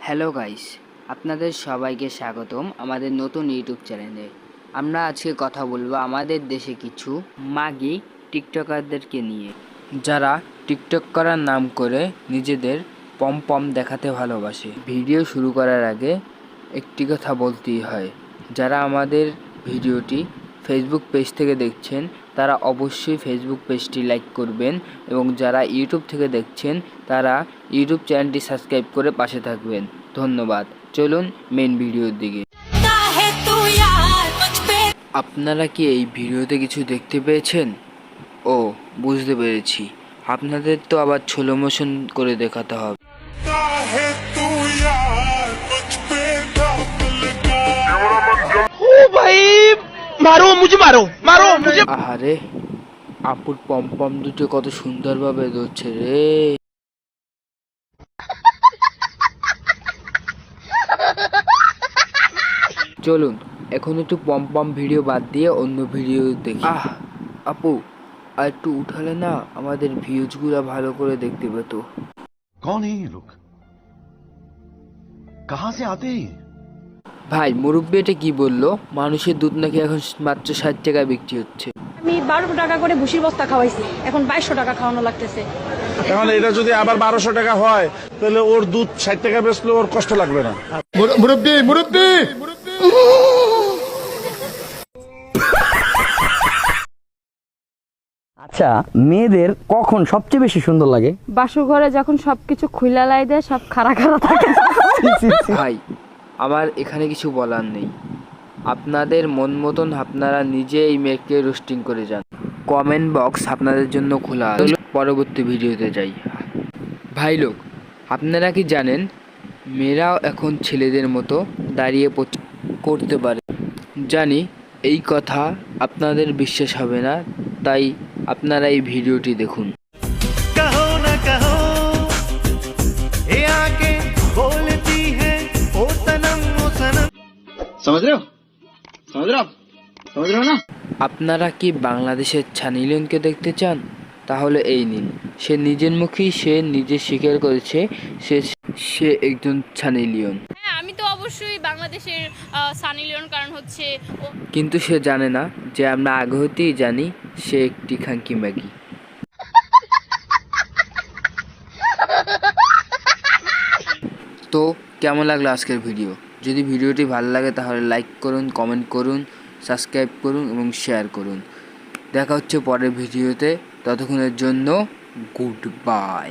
Hello guys, আপনাদের সবাইকে স্বাগতম আমাদের নতুন ইউটিউব চ্যানেলে। আমরা আজকে কথা বলবো আমাদের দেশে কিছু মাগি টিকটকারদেরকে নিয়ে, যারা টিকটক করার নাম করে নিজেদের পম পম দেখাতে ভালোবাসে। ভিডিও শুরু করার আগে একটি কথা বলতেই হয়, যারা আমাদের ভিডিওটি ফেসবুক পেজ থেকে দেখছেন তারা অবশ্যই ফেসবুক পেজটি লাইক করবেন, এবং যারা ইউটিউব থেকে দেখছেন তারা ইউটিউব চ্যানেলটি সাবস্ক্রাইব করে পাশে থাকবেন। ধন্যবাদ। চলুন মেন ভিডিওর দিকে। আপনারা কি এই ভিডিওতে কিছু দেখতে পেয়েছেন? ও, বুঝতে পেরেছি, আপনাদের তো আবার স্লো মোশন করে দেখাতে হবে। আহারে, আপুর পম পম দুটো কত সুন্দরভাবে ধরছে রে। চলুন এখন একটু পম পম ভিডিও বাদ দিয়ে অন্য ভিডিও দেখি। আপু, আর একটু উঠালে না আমাদের ভিউজগুলো ভালো করে দেখতে পেতো। कौन है ये लोग? कहां से आते हैं? ভাই, মুরব্বী এটা কি বললো? মানুষের দুধ নাকি এখন মাত্র 60 টাকায় বিক্রি হচ্ছে। আমি 12 টাকা করে ভুসির বস্তা খাওয়াইছি, এখন 2200 টাকা খাওয়ানো লাগতেছে। এখন এটা যদি আবার 1200 টাকা হয় তাহলে ওর দুধ 60 টাকা বেচলে ওর কষ্ট লাগবে না। মুরব্বি মুরব্বি আচ্ছা, মেয়েদের কখন সবচেয়ে বেশি সুন্দর লাগে? বাসর ঘরে যখন সবকিছু খুইলা লাই দেয়, সব খাড়া খাড়া থাকে। ভাই, আমার এখানে কিছু বলার নেই, আপনাদের মন মতন আপনারা নিজে এই মেয়েকে রোস্টিং করে যান। কমেন্ট বক্স আপনাদের জন্য খোলা। পরবর্তী ভিডিওতে যাই। ভাই লোক, আপনারা কি জানেন মেয়েরাও এখন ছেলেদের মতো দাঁড়িয়ে করতে পারে? জানি এই কথা আপনাদের বিশ্বাস হবে না, তাই আপনারা এই ভিডিওটি দেখুন। कहो न कहो ये आके बोलती है ओ सनम समझ रहे हो ना? আপনারা কি বাংলাদেশের ছানি লিওনকে দেখতে চান? তাহলে এই নিন, সে নিজের মুখেই সে নিজে স্বীকার করেছে সে একজন ছানি লিওন। হ্যাঁ, আমি তো অবশ্যই বাংলাদেশের সানি লিওন, কারণ হচ্ছে কিন্তু সে জানে না যে আমরা আগে হতেই জানি সে একটি খাঙ্কি ম্যাগি। তো কেমন লাগলো আজকের ভিডিও? যদি ভিডিওটি ভালো লাগে তাহলে লাইক করুন, কমেন্ট করুন, সাবস্ক্রাইব করুন এবং শেয়ার করুন। দেখা হচ্ছে পরের ভিডিওতে। ততক্ষণের জন্য গুড বাই।